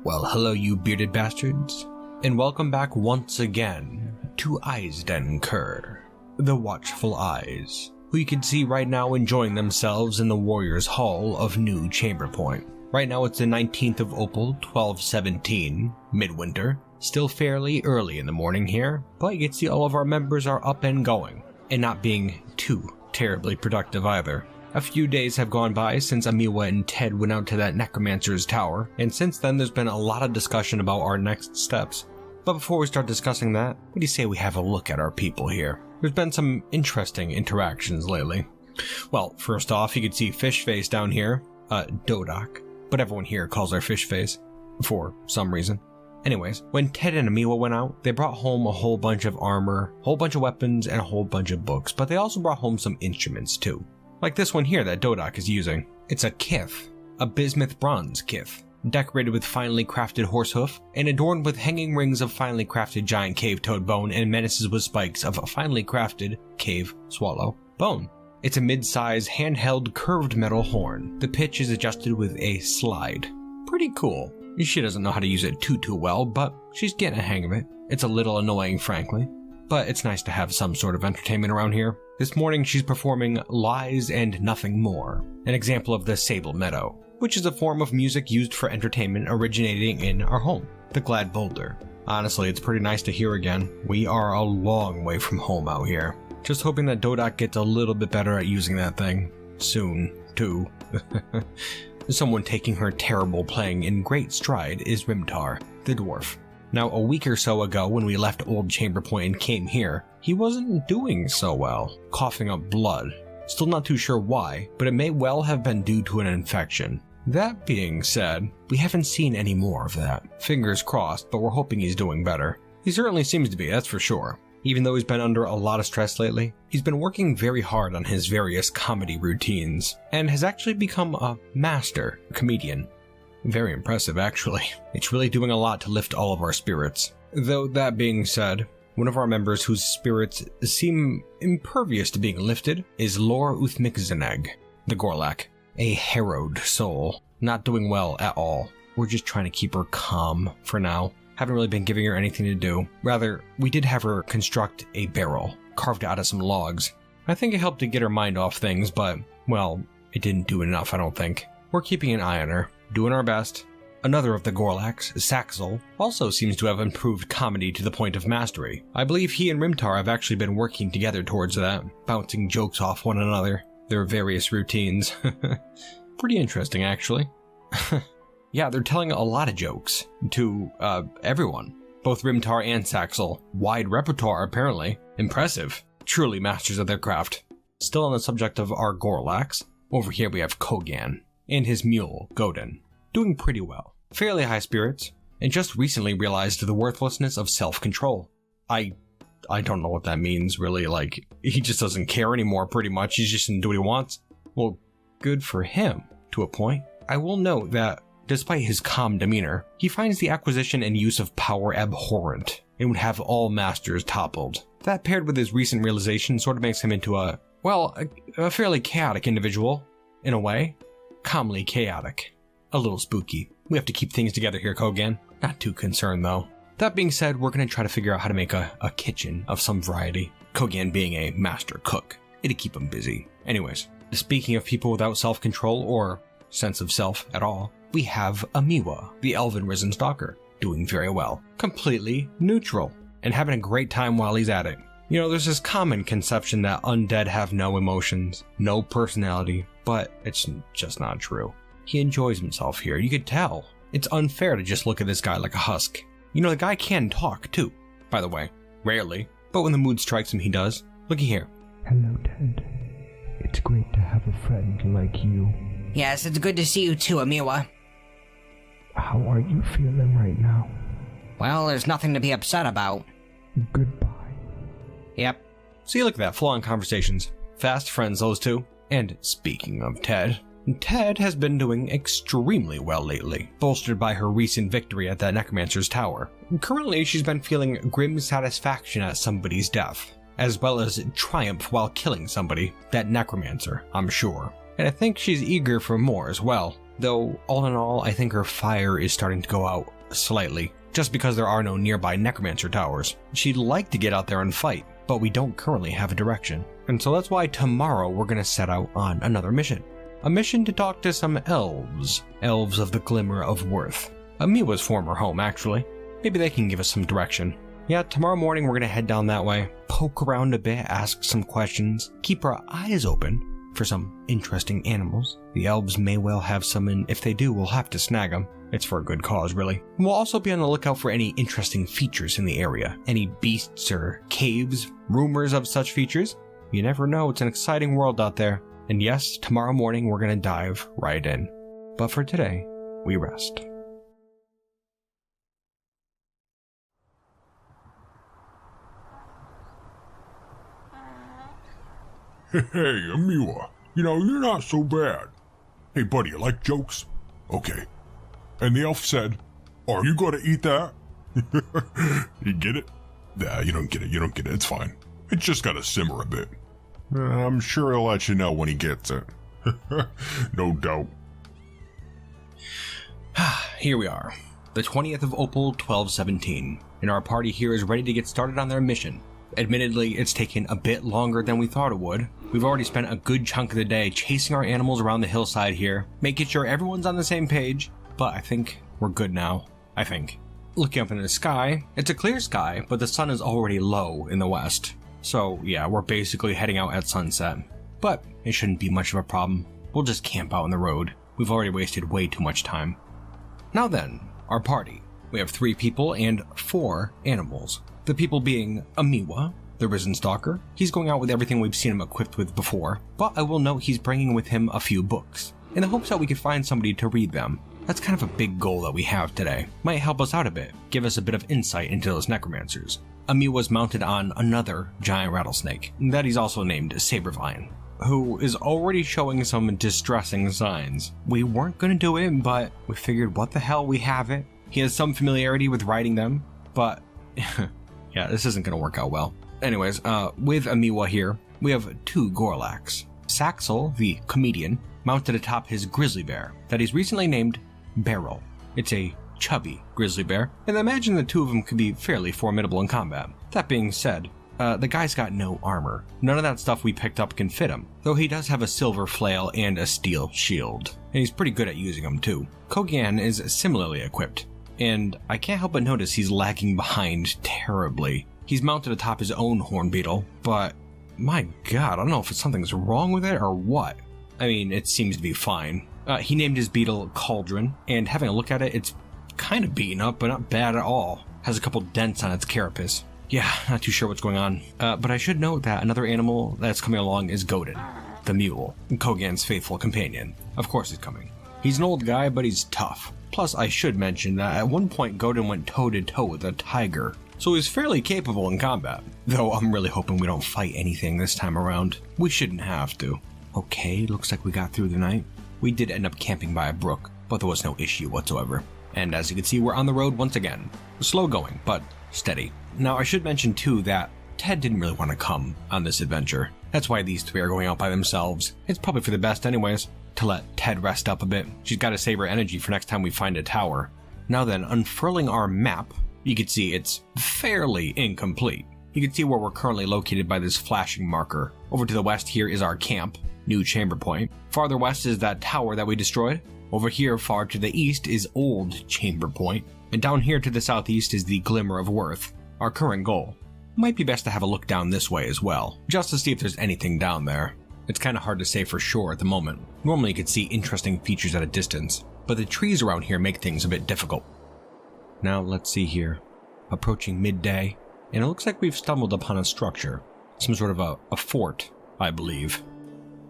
Well, hello you bearded bastards, and welcome back once again to Eisden Kerr, the Watchful Eyes, who you can see right now enjoying themselves in the Warriors' Hall of New Chamber Point. Right now it's the 19th of Opal, 1217, midwinter, still fairly early in the morning here, but you can see all of our members are up and going, and not being too terribly productive either. A few days have gone by since Amiwa and Ted went out to that necromancer's tower, and since then there's been a lot of discussion about our next steps. But before we start discussing that, what do you say we have a look at our people here? There's been some interesting interactions lately. Well, first off, you can see Fishface down here, Dodak, but everyone here calls her Fishface, for some reason. Anyways, when Ted and Amiwa went out, they brought home a whole bunch of armor, a whole bunch of weapons, and a whole bunch of books, but they also brought home some instruments too. Like this one here that Dodak is using. It's a kith, a bismuth bronze kith, decorated with finely crafted horsehoof and adorned with hanging rings of finely crafted giant cave toad bone and menaces with spikes of finely crafted cave swallow bone. It's a mid-size handheld curved metal horn. The pitch is adjusted with a slide. Pretty cool. She doesn't know how to use it too well, but she's getting a hang of it. It's a little annoying, frankly, but it's nice to have some sort of entertainment around here. This morning she's performing Lies and Nothing More, an example of the Sable Meadow, which is a form of music used for entertainment originating in our home, the Glad Boulder. Honestly, it's pretty nice to hear again. We are a long way from home out here. Just hoping that Dodak gets a little bit better at using that thing. Soon, too. Someone taking her terrible playing in great stride is Vimtar the Dwarf. Now, a week or so ago when we left Old Chamber Point and came here, he wasn't doing so well, coughing up blood. Still not too sure why, but it may well have been due to an infection. That being said, we haven't seen any more of that. Fingers crossed, but we're hoping he's doing better. He certainly seems to be, that's for sure. Even though he's been under a lot of stress lately, he's been working very hard on his various comedy routines, and has actually become a master comedian. Very impressive, actually. It's really doing a lot to lift all of our spirits. Though that being said, one of our members whose spirits seem impervious to being lifted is Lor Uthmikzeneg, the Gorlak, a harrowed soul, not doing well at all. We're just trying to keep her calm for now. Haven't really been giving her anything to do. Rather, we did have her construct a barrel, carved out of some logs. I think it helped to get her mind off things, but, well, it didn't do enough, I don't think. We're keeping an eye on her, doing our best. Another of the Gorlaks, Saxel, also seems to have improved comedy to the point of mastery. I believe he and Rimtar have actually been working together towards that, bouncing jokes off one another, their various routines. Pretty interesting, actually. Yeah, they're telling a lot of jokes to, everyone. Both Rimtar and Saxel. Wide repertoire, apparently. Impressive. Truly masters of their craft. Still on the subject of our Gorlaks, over here we have Kogan and his mule, Godin. Doing pretty well. Fairly high spirits, and just recently realized the worthlessness of self-control. I don't know what that means, really. Like, he just doesn't care anymore, pretty much. He's just gonna do what he wants. Well, good for him, to a point. I will note that, despite his calm demeanor, he finds the acquisition and use of power abhorrent, and would have all masters toppled. That paired with his recent realization sort of makes him into a fairly chaotic individual, in a way. Calmly chaotic. A little spooky. We have to keep things together here, Kogan. Not too concerned, though. That being said, we're going to try to figure out how to make a kitchen of some variety. Kogan being a master cook. It'd keep him busy. Anyways, speaking of people without self-control or sense of self at all, we have Amiwa, the Elven risen Stalker, doing very well. Completely neutral, and having a great time while he's at it. You know, there's this common conception that undead have no emotions, no personality, but it's just not true. He enjoys himself here, you could tell. It's unfair to just look at this guy like a husk. You know, the guy can talk, too, by the way. Rarely, but when the mood strikes him, he does. Looky here. Hello, Ted. It's great to have a friend like you. Yes, it's good to see you too, Amiwa. How are you feeling right now? Well, there's nothing to be upset about. Goodbye. Yep. See, look at that, flowing conversations. Fast friends, those two. And speaking of Ted, Ted has been doing extremely well lately, bolstered by her recent victory at that necromancer's tower. Currently, she's been feeling grim satisfaction at somebody's death, as well as triumph while killing somebody, that necromancer, I'm sure. And I think she's eager for more as well. though all in all, I think her fire is starting to go out slightly, just because there are no nearby necromancer towers. She'd like to get out there and fight, but we don't currently have a direction. And so that's why tomorrow we're going to set out on another mission. A mission to talk to some elves. Elves of the Glimmer of Worth. Amiwa's former home, actually. Maybe they can give us some direction. Yeah, tomorrow morning we're going to head down that way, poke around a bit, ask some questions, keep our eyes open for some interesting animals. The elves may well have some, and if they do, we'll have to snag them. It's for a good cause, really. We'll also be on the lookout for any interesting features in the area. Any beasts or caves, rumors of such features. You never know, it's an exciting world out there. And yes, tomorrow morning we're going to dive right in. But for today, we rest. Hey, Amiwa, you're not so bad. Hey, buddy, you like jokes? Okay. And the elf said, are you going to eat that? You get it? Nah, you don't get it, it's fine. It's just got to simmer a bit. I'm sure he'll let you know when he gets it. No doubt. Here we are, the 20th of Opal 1217, and our party here is ready to get started on their mission. Admittedly, it's taken a bit longer than we thought it would. We've already spent a good chunk of the day chasing our animals around the hillside here, making sure everyone's on the same page, but I think we're good now. I think. Looking up in the sky, it's a clear sky, but the sun is already low in the west. So yeah, we're basically heading out at sunset. But it shouldn't be much of a problem. We'll just camp out on the road. We've already wasted way too much time. Now then, our party. We have 3 people and 4 animals. The people being Amiwa, the risen Stalker. He's going out with everything we've seen him equipped with before, but I will note he's bringing with him a few books, in the hopes that we could find somebody to read them. That's kind of a big goal that we have today. Might help us out a bit, give us a bit of insight into those necromancers. Amiwa's mounted on another giant rattlesnake, that he's also named Sabervine, who is already showing some distressing signs. We weren't going to do it, but we figured what the hell, we have it. He has some familiarity with riding them, but yeah, this isn't going to work out well. Anyways, with Amiwa here, we have 2 Gorlaks. Saxel, the comedian, mounted atop his grizzly bear that he's recently named Beryl. It's a chubby grizzly bear, and I imagine the 2 of them could be fairly formidable in combat. That being said, the guy's got no armor. None of that stuff we picked up can fit him, though he does have a silver flail and a steel shield, and he's pretty good at using them too. Kogan is similarly equipped, and I can't help but notice he's lagging behind terribly. He's mounted atop his own horn beetle, but my god, I don't know if something's wrong with it or what. I mean, it seems to be fine. He named his beetle Cauldron, and having a look at it, it's kind of beaten up, but not bad at all. Has a couple dents on its carapace. Yeah, not too sure what's going on. But I should note that another animal that's coming along is Godin, the mule, Kogan's faithful companion. Of course he's coming. He's an old guy, but he's tough. Plus, I should mention that at one point Godin went toe-to-toe with a tiger, so he's fairly capable in combat. Though I'm really hoping we don't fight anything this time around. We shouldn't have to. Okay, looks like we got through the night. We did end up camping by a brook, but there was no issue whatsoever. And as you can see, we're on the road once again. Slow going, but steady. Now, I should mention too that Ted didn't really want to come on this adventure. That's why these 3 are going out by themselves. It's probably for the best anyways, to let Ted rest up a bit. She's got to save her energy for next time we find a tower. Now then, unfurling our map, you can see it's fairly incomplete. You can see where we're currently located by this flashing marker. Over to the west here is our camp, New Chamber Point. Farther west is that tower that we destroyed. Over here, far to the east, is Old Chamber Point. And down here to the southeast is the Glimmer of Worth, our current goal. Might be best to have a look down this way as well, just to see if there's anything down there. It's kind of hard to say for sure at the moment. Normally you could see interesting features at a distance, but the trees around here make things a bit difficult. Now let's see here. Approaching midday, and it looks like we've stumbled upon a structure. Some sort of a fort, I believe.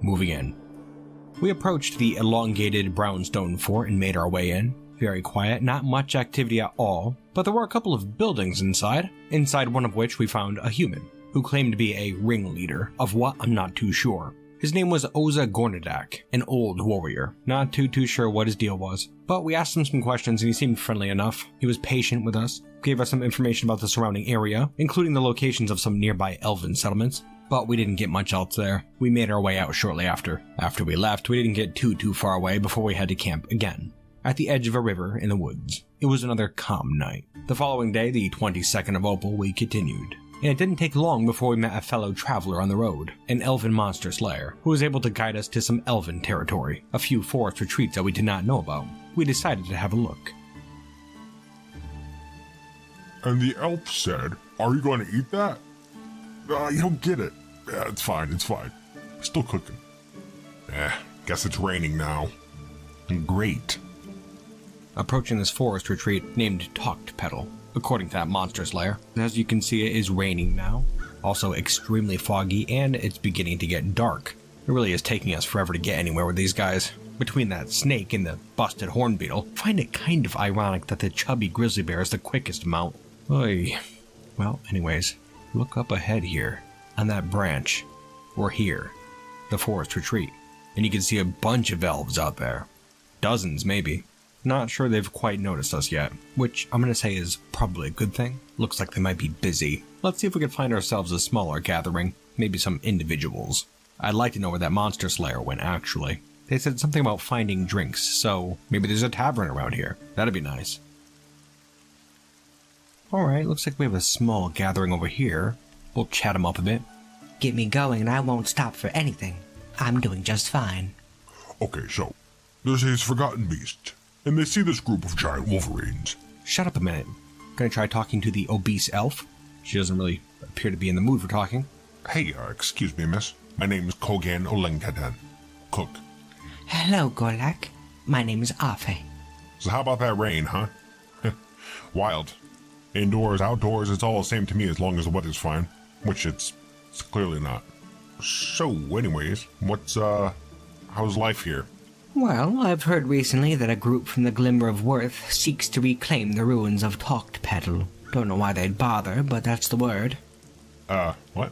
Moving in. We approached the elongated brownstone fort and made our way in. Very quiet, not much activity at all, but there were a couple of buildings inside one of which we found a human, who claimed to be a ringleader of what I'm not too sure. His name was Oza Gornadak, an old warrior. Not too sure what his deal was, but we asked him some questions and he seemed friendly enough. He was patient with us, gave us some information about the surrounding area, including the locations of some nearby elven settlements. but we didn't get much else there. We made our way out shortly after. After we left, we didn't get too far away before we had to camp again, at the edge of a river in the woods. It was another calm night. The following day, the 22nd of Opal, we continued. And it didn't take long before we met a fellow traveler on the road, an elven monster slayer, who was able to guide us to some elven territory, a few forest retreats that we did not know about. We decided to have a look. And the elf said, "Are you going to eat that?" You don't get it. Yeah, it's fine. Still cooking. Guess it's raining now. Great. Approaching this forest retreat named Talked Petal, according to that monster slayer. As you can see, it is raining now. Also extremely foggy, and it's beginning to get dark. It really is taking us forever to get anywhere with these guys. Between that snake and the busted hornbeetle, I find it kind of ironic that the chubby grizzly bear is the quickest mount. Oy. Well, anyways, look up ahead here, on that branch, or here, the forest retreat, and you can see a bunch of elves out there. Dozens, maybe. Not sure they've quite noticed us yet, which I'm gonna say is probably a good thing. Looks like they might be busy. Let's see if we can find ourselves a smaller gathering, maybe some individuals. I'd like to know where that monster slayer went, actually. They said something about finding drinks, so maybe there's a tavern around here. That'd be nice. Alright, looks like we have a small gathering over here. We'll chat them up a bit. Get me going and I won't stop for anything. I'm doing just fine. Okay, so there's his forgotten beast, and they see this group of giant wolverines. Shut up a minute. Gonna try talking to the obese elf? She doesn't really appear to be in the mood for talking. Hey, excuse me, miss. My name is Kogan Olengkadan. Cook. Hello, Golak. My name is Afe. So how about that rain, huh? Wild. Indoors, outdoors, it's all the same to me as long as the weather's fine. Which it's clearly not. So, anyways, how's life here? Well, I've heard recently that a group from the Glimmer of Worth seeks to reclaim the ruins of Talked Petal. Don't know why they'd bother, but that's the word. What?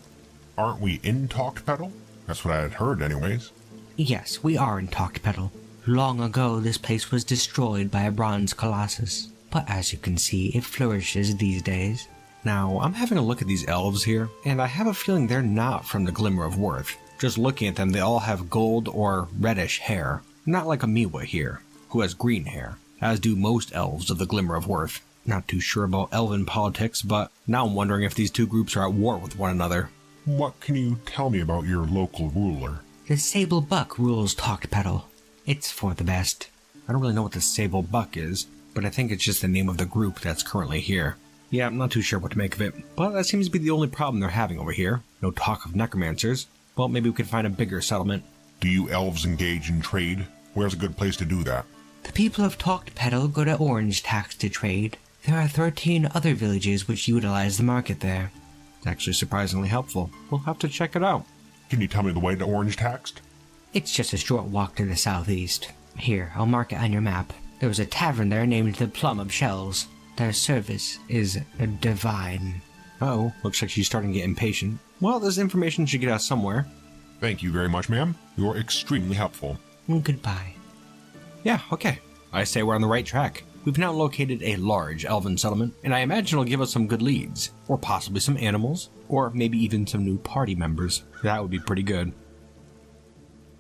Aren't we in Talked Petal? That's what I had heard anyways. Yes, we are in Talked Petal. Long ago, this place was destroyed by a bronze colossus. But as you can see, it flourishes these days. Now, I'm having a look at these elves here, and I have a feeling they're not from the Glimmer of Worth. Just looking at them, they all have gold or reddish hair. Not like Amiwa here, who has green hair, as do most elves of the Glimmer of Worth. Not too sure about elven politics, but now I'm wondering if these two groups are at war with one another. What can you tell me about your local ruler? The Sable Buck rules Talked Petal. It's for the best. I don't really know what the Sable Buck is, but I think it's just the name of the group that's currently here. Yeah, I'm not too sure what to make of it, but that seems to be the only problem they're having over here. No talk of necromancers. Well, maybe we could find a bigger settlement. Do you elves engage in trade? Where's a good place to do that? The people of Talked Petal go to Orange Tax to trade. There are 13 other villages which utilize the market there. It's actually surprisingly helpful. We'll have to check it out. Can you tell me the way to Orange Taxed? It's just a short walk to the southeast. Here, I'll mark it on your map. There was a tavern there named the Plum of Shells. Their service is divine. Uh-oh, looks like she's starting to get impatient. Well, this information should get us somewhere. Thank you very much, ma'am. You're extremely helpful. Goodbye. Yeah, okay. I say we're on the right track. We've now located a large elven settlement, and I imagine it'll give us some good leads, or possibly some animals, or maybe even some new party members. That would be pretty good.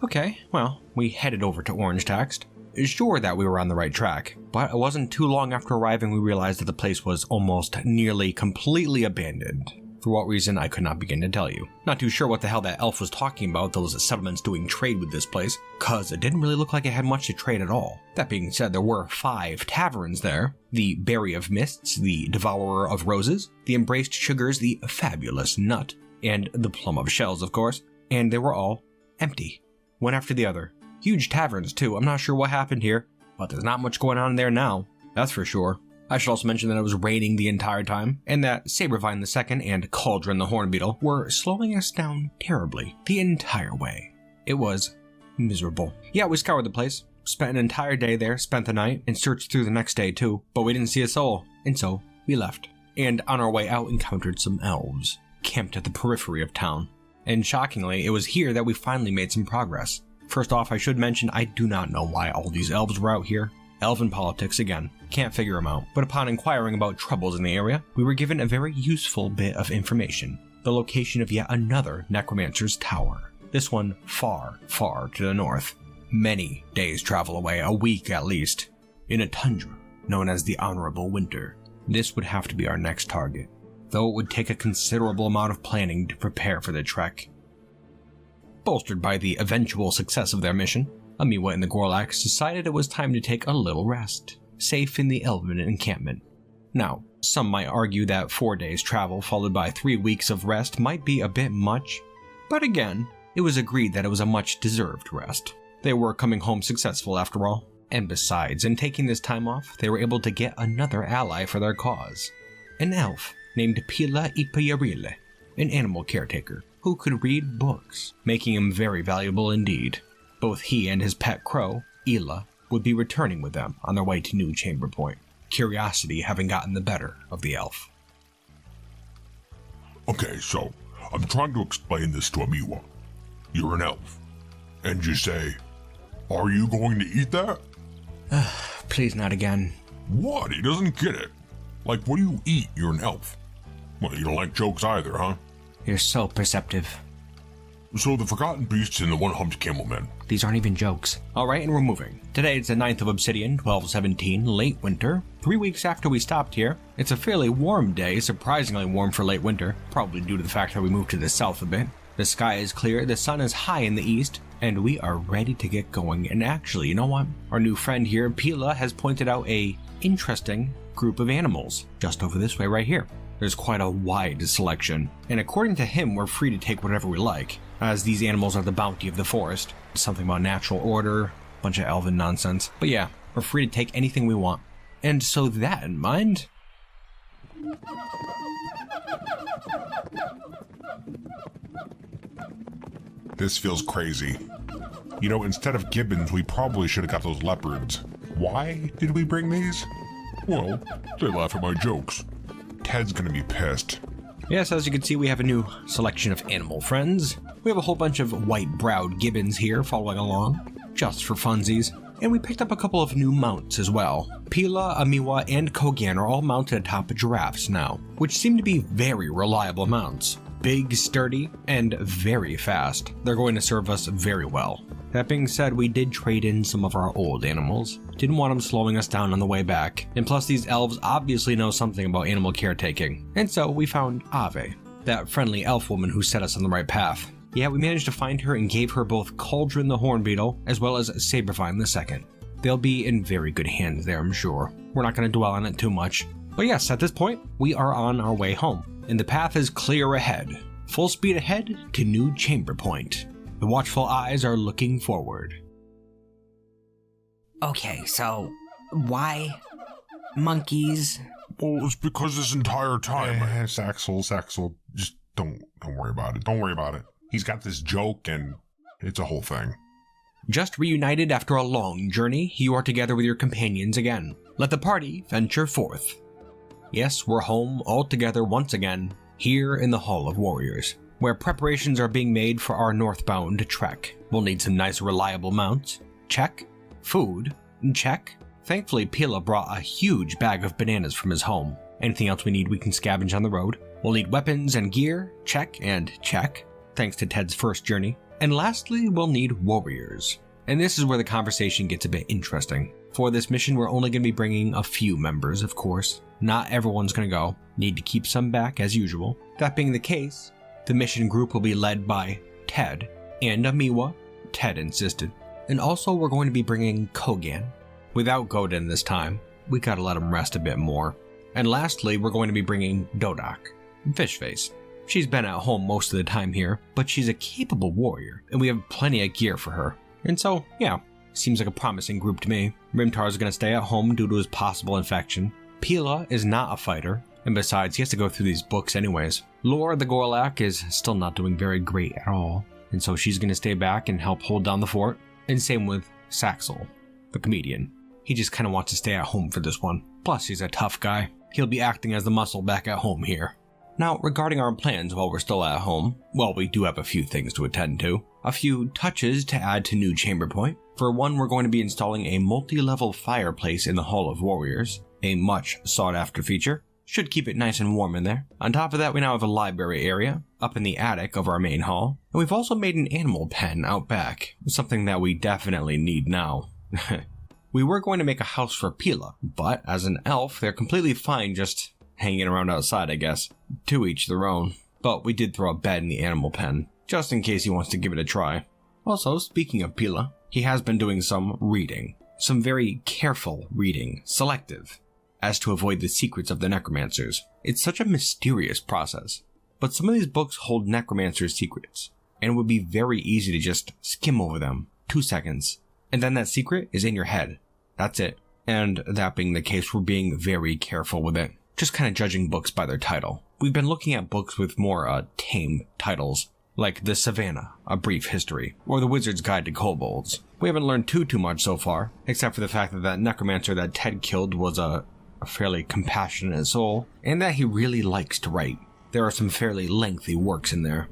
Okay, well, we headed over to Orange Taxed. Sure that we were on the right track, but it wasn't too long after arriving we realized that the place was almost nearly completely abandoned. For what reason, I could not begin to tell you. Not too sure what the hell that elf was talking about, those settlements doing trade with this place, cause it didn't really look like it had much to trade at all. That being said, there were 5 taverns there. The Berry of Mists, the Devourer of Roses, the Embraced Sugars, the Fabulous Nut, and the Plum of Shells, of course, and they were all empty. One after the other. Huge taverns, too. I'm not sure what happened here, but there's not much going on there now. That's for sure. I should also mention that it was raining the entire time, and that Sabervine II and Cauldron the Hornbeetle were slowing us down terribly the entire way. It was miserable. Yeah, we scoured the place, spent an entire day there, spent the night, and searched through the next day too, but we didn't see a soul, and so we left. And on our way out encountered some elves, camped at the periphery of town. And shockingly, it was here that we finally made some progress. First off, I should mention I do not know why all these elves were out here. Elven politics again. Can't figure them out. But upon inquiring about troubles in the area, we were given a very useful bit of information. the location of yet another necromancer's tower. This one far, far to the north. Many days travel away, a week at least, in a tundra known as the Honorable Winter. This would have to be our next target, though it would take a considerable amount of planning to prepare for the trek. Bolstered by the eventual success of their mission, Amiwa and the Gorlaks decided it was time to take a little rest, safe in the Elven encampment. Now, some might argue that 4 days travel followed by 3 weeks of rest might be a bit much, but again, it was agreed that it was a much-deserved rest. They were coming home successful after all, and besides, in taking this time off, they were able to get another ally for their cause. An elf named Pila Ipayarile, an animal caretaker who could read books, making him very valuable indeed. Both he and his pet crow, Ila, would be returning with them on their way to New Chamber Point, curiosity having gotten the better of the elf. Okay, so I'm trying to explain this to Amiwa. You're an elf, and you say, "Are you going to eat that?" Please not again. What? He doesn't get it. Like, what do you eat? You're an elf. Well, you don't like jokes either, huh? You're so perceptive. So the Forgotten Beasts and the One-Humped Camelmen. These aren't even jokes. Alright, and we're moving. Today it's the 9th of Obsidian, 1217, late winter. 3 weeks after we stopped here. It's a fairly warm day, surprisingly warm for late winter, probably due to the fact that we moved to the south a bit. The sky is clear, the sun is high in the east, and we are ready to get going. And actually, you know what? Our new friend here, Pila, has pointed out a interesting group of animals just over this way right here. There's quite a wide selection, and according to him, we're free to take whatever we like, as these animals are the bounty of the forest. Something about natural order, bunch of elven nonsense. But yeah, we're free to take anything we want. And so that in mind... This feels crazy. You know, instead of gibbons, we probably should have got those leopards. Why did we bring these? Well, they laugh at my jokes. Ted's gonna be pissed. Yes, as you can see, we have a new selection of animal friends. We have a whole bunch of white-browed gibbons here following along, just for funsies. And we picked up a couple of new mounts as well. Pila, Amiwa, and Kogan are all mounted atop giraffes now, which seem to be very reliable mounts. Big, sturdy, and very fast. They're going to serve us very well. That being said, we did trade in some of our old animals. Didn't want them slowing us down on the way back. And plus these elves obviously know something about animal caretaking. And so we found Ave, that friendly elf woman who set us on the right path. Yeah, we managed to find her and gave her both Cauldron the Hornbeetle as well as Sabervine II. They'll be in very good hands there, I'm sure. We're not going to dwell on it too much. But yes, at this point, we are on our way home, and the path is clear ahead. Full speed ahead to New Chamber Point. The Watchful Eyes are looking forward. Okay, so why monkeys? Well, it's because this entire time... Saxel, just don't worry about it. Don't worry about it. He's got this joke, and it's a whole thing. Just reunited after a long journey, you are together with your companions again. Let the party venture forth. Yes, we're home all together once again, here in the Hall of Warriors, where preparations are being made for our northbound trek. We'll need some nice reliable mounts. Check. Food. Check. Thankfully, Pila brought a huge bag of bananas from his home. Anything else we need, we can scavenge on the road. We'll need weapons and gear. Check and check. Thanks to Ted's first journey. And lastly, we'll need warriors. And this is where the conversation gets a bit interesting. For this mission, we're only going to be bringing a few members, of course. Not everyone's going to go. Need to keep some back as usual. That being the case, the mission group will be led by Ted and Amiwa. Ted insisted. And also we're going to be bringing Kogan. Without Godin this time, we gotta let him rest a bit more. And lastly, we're going to be bringing Dodak, Fishface. She's been at home most of the time here, but she's a capable warrior, and we have plenty of gear for her. And so, yeah, seems like a promising group to me. Vimtar's gonna stay at home due to his possible infection. Pila is not a fighter, and besides, he has to go through these books anyways. Lore the Gorlak is still not doing very great at all, and so she's gonna stay back and help hold down the fort. And same with Saxel, the comedian. He just kinda wants to stay at home for this one. Plus, he's a tough guy. He'll be acting as the muscle back at home here. Now, regarding our plans while we're still at home, well, we do have a few things to attend to. A few touches to add to New Chamber Point. For one, we're going to be installing a multi-level fireplace in the Hall of Warriors, a much sought-after feature. Should keep it nice and warm in there. On top of that, we now have a library area up in the attic of our main hall. And we've also made an animal pen out back, something that we definitely need now. We were going to make a house for Pila, but as an elf, they're completely fine just hanging around outside, I guess. To each their own. But we did throw a bed in the animal pen, just in case he wants to give it a try. Also, speaking of Pila, he has been doing some reading. Some very careful reading, selective, as to avoid the secrets of the necromancers. It's such a mysterious process, but some of these books hold necromancers' secrets, and it would be very easy to just skim over them, 2 seconds, and then that secret is in your head. That's it. And that being the case, we're being very careful with it, just kind of judging books by their title. We've been looking at books with more tame titles, like The Savannah, A Brief History, or The Wizard's Guide to Kobolds. We haven't learned too much so far, except for the fact that that necromancer that Ted killed was a fairly compassionate soul, and that he really likes to write. There are some fairly lengthy works in there.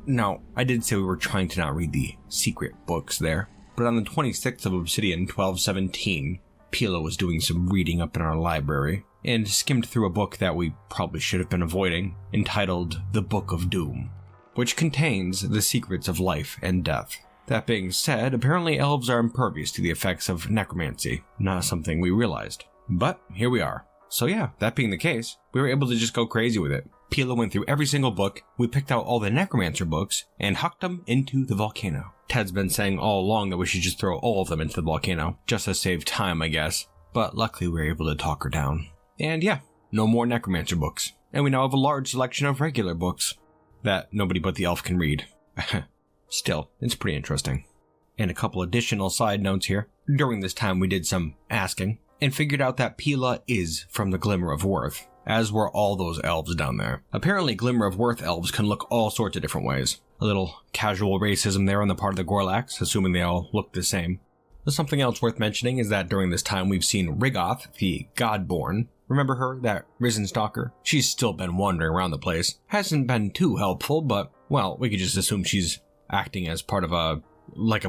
Now, I did say we were trying to not read the secret books there, but on the 26th of Obsidian 1217, Pila was doing some reading up in our library, and skimmed through a book that we probably should have been avoiding, entitled The Book of Doom, which contains the secrets of life and death. That being said, apparently elves are impervious to the effects of necromancy, not something we realized. But here we are. So yeah, that being the case, we were able to just go crazy with it. Pila went through every single book, we picked out all the necromancer books, and hucked them into the volcano. Ted's been saying all along that we should just throw all of them into the volcano, just to save time, I guess. But luckily we were able to talk her down. And yeah, no more necromancer books. And we now have a large selection of regular books that nobody but the elf can read. Still, it's pretty interesting. And a couple additional side notes here. During this time we did some asking, and figured out that Pila is from the Glimmer of Worth, as were all those elves down there. Apparently Glimmer of Worth elves can look all sorts of different ways. A little casual racism there on the part of the Gorlax, assuming they all look the same. But something else worth mentioning is that during this time we've seen Riggoth, the Godborn. Remember her, that risen stalker? She's still been wandering around the place. Hasn't been too helpful, but, well, we could just assume she's acting as part of a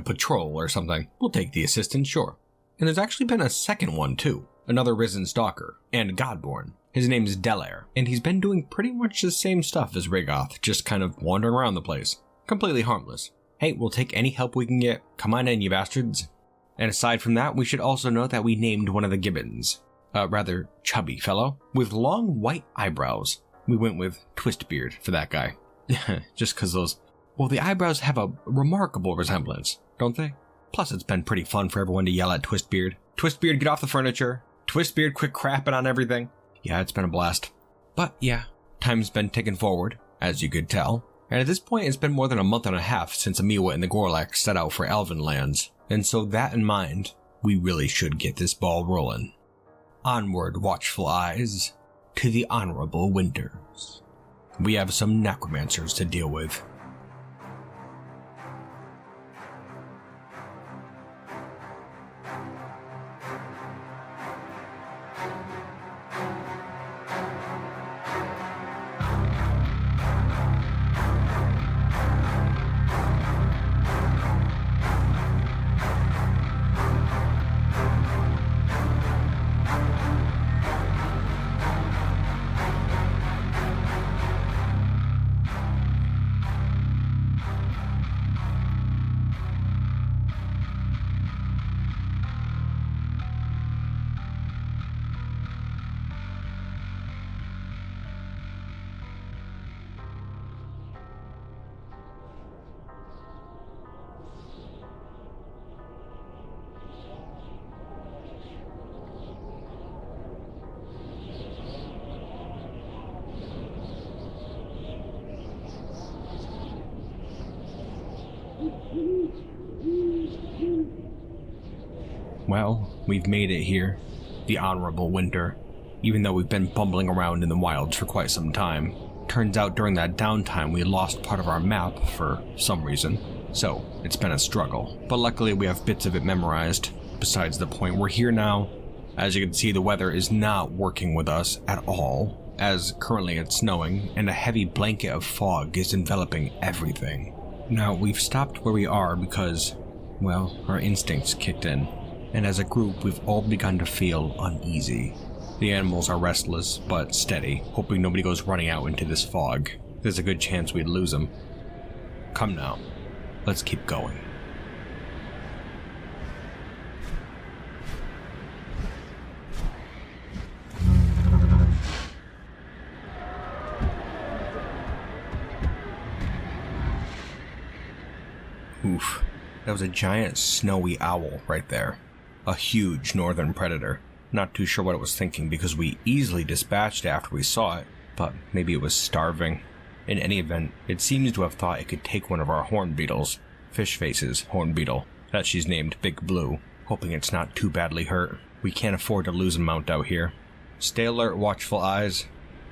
patrol or something. We'll take the assistant, sure. And there's actually been a second one too. Another risen stalker, and Godborn. His name's Delair, and he's been doing pretty much the same stuff as Riggoth, just kind of wandering around the place. Completely harmless. Hey, we'll take any help we can get. Come on in, you bastards. And aside from that, we should also note that we named one of the gibbons. Rather chubby fellow, with long white eyebrows. We went with Twistbeard for that guy. Just cause the eyebrows have a remarkable resemblance, don't they? Plus it's been pretty fun for everyone to yell at Twistbeard. Twistbeard, get off the furniture. Twistbeard, quit crapping on everything. Yeah, it's been a blast. But yeah, time's been ticking forward, as you could tell. And at this point, it's been more than a month and a half since Amiwa and the Gorlax set out for Elven lands. And so that in mind, we really should get this ball rolling. Onward, Watchful Eyes, to the honorable winters. We have some necromancers to deal with. Well, we've made it here, the honorable winter, even though we've been bumbling around in the wilds for quite some time. Turns out during that downtime we lost part of our map for some reason, so it's been a struggle. But luckily we have bits of it memorized. Besides the point, we're here now. As you can see, the weather is not working with us at all, as currently it's snowing, and a heavy blanket of fog is enveloping everything. Now, we've stopped where we are because, well, our instincts kicked in. And as a group, we've all begun to feel uneasy. The animals are restless but steady, hoping nobody goes running out into this fog. There's a good chance we'd lose them. Come now, let's keep going. Oof, that was a giant snowy owl right there. A huge northern predator. Not too sure what it was thinking because we easily dispatched it after we saw it, but maybe it was starving. In any event, it seems to have thought it could take one of our horn beetles. Fishface's horn beetle, that she's named Big Blue, hoping it's not too badly hurt. We can't afford to lose a mount out here. Stay alert, Watchful Eyes.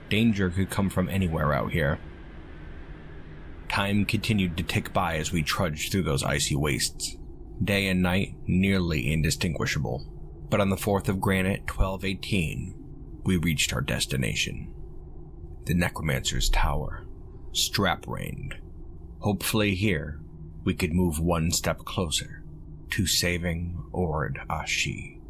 Danger could come from anywhere out here. Time continued to tick by as we trudged through those icy wastes. Day and night, nearly indistinguishable. But on the 4th of Granite, 1218, we reached our destination. The Necromancer's Tower. Strap-rained. Hopefully here, we could move one step closer to saving Orid Ashi.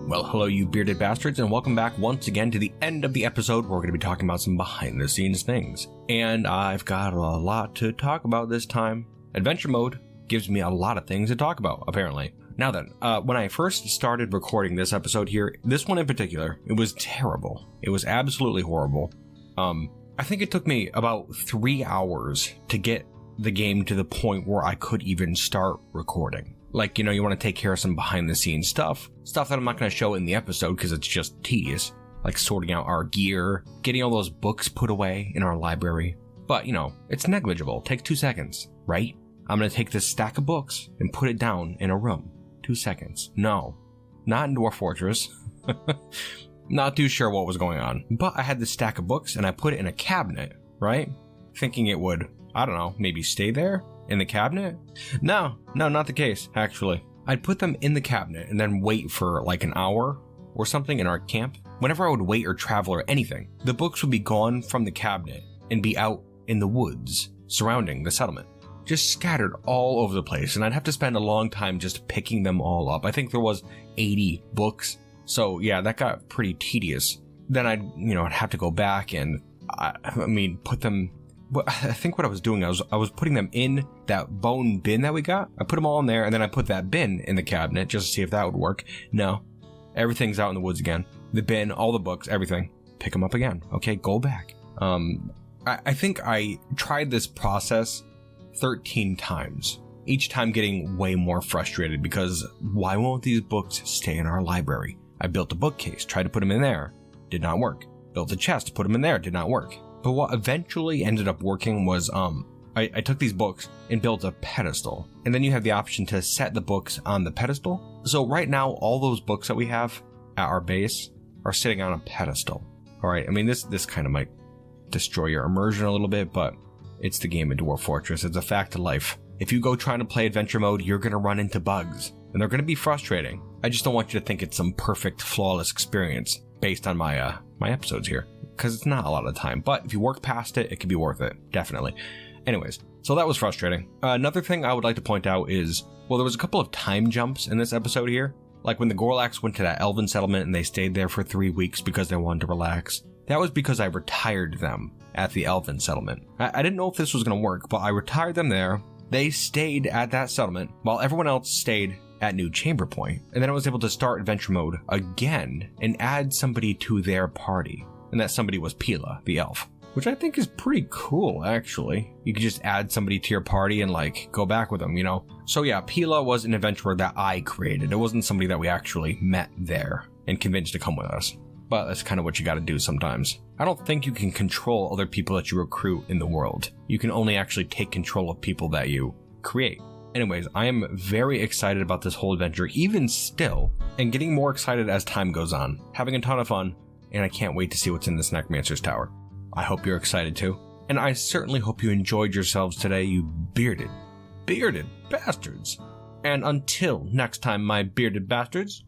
Well, hello you bearded bastards, and welcome back once again to the end of the episode where we're going to be talking about some behind-the-scenes things. And I've got a lot to talk about this time. Adventure mode gives me a lot of things to talk about, apparently. Now then, when I first started recording this episode here, this one in particular, it was terrible. It was absolutely horrible. I think it took me about 3 hours to get the game to the point where I could even start recording. Like, you know, you want to take care of some behind-the-scenes stuff that I'm not going to show in the episode because it's just tedious, like sorting out our gear, getting all those books put away in our library. But, you know, it's negligible. It takes 2 seconds, right? I'm going to take this stack of books and put it down in a room. 2 seconds. No, not in Dwarf Fortress. Not too sure what was going on. But I had this stack of books and I put it in a cabinet, right? Thinking it would, I don't know, maybe stay there? In the cabinet? No, not the case, actually. I'd put them in the cabinet and then wait for like an hour or something in our camp. Whenever I would wait or travel or anything, the books would be gone from the cabinet and be out in the woods surrounding the settlement. Just scattered all over the place, and I'd have to spend a long time just picking them all up. I think there was 80 books, so yeah, that got pretty tedious. Then I'd have to go back and, put them... But I think what I was doing, I was putting them in that bone bin that we got. I put them all in there, and then I put that bin in the cabinet just to see if that would work. No. Everything's out in the woods again. The bin, all the books, everything. Pick them up again. Okay, go back. I think I tried this process 13 times. Each time getting way more frustrated because why won't these books stay in our library? I built a bookcase, tried to put them in there. Did not work. Built a chest, put them in there. Did not work. But what eventually ended up working was, I took these books and built a pedestal. And then you have the option to set the books on the pedestal. So right now, all those books that we have at our base are sitting on a pedestal. All right, I mean, this kind of might destroy your immersion a little bit, but it's the game of Dwarf Fortress. It's a fact of life. If you go trying to play adventure mode, you're going to run into bugs. And they're going to be frustrating. I just don't want you to think it's some perfect, flawless experience based on my episodes here. Because it's not a lot of time, but if you work past it, it could be worth it, definitely. Anyways, so that was frustrating. Another thing I would like to point out is, well, there was a couple of time jumps in this episode here. Like when the Gorlaks went to that Elven settlement and they stayed there for 3 weeks because they wanted to relax. That was because I retired them at the Elven settlement. I didn't know if this was going to work, but I retired them there. They stayed at that settlement while everyone else stayed at New Chamber Point. And then I was able to start adventure mode again and add somebody to their party. And that somebody was Pila, the elf, which I think is pretty cool, actually. You could just add somebody to your party and, like, go back with them, you know? So yeah, Pila was an adventurer that I created. It wasn't somebody that we actually met there and convinced to come with us. But that's kind of what you gotta do sometimes. I don't think you can control other people that you recruit in the world. You can only actually take control of people that you create. Anyways, I am very excited about this whole adventure, even still, and getting more excited as time goes on. Having a ton of fun. And I can't wait to see what's in this Necromancer's Tower. I hope you're excited too. And I certainly hope you enjoyed yourselves today, you bearded bastards. And until next time, my bearded bastards.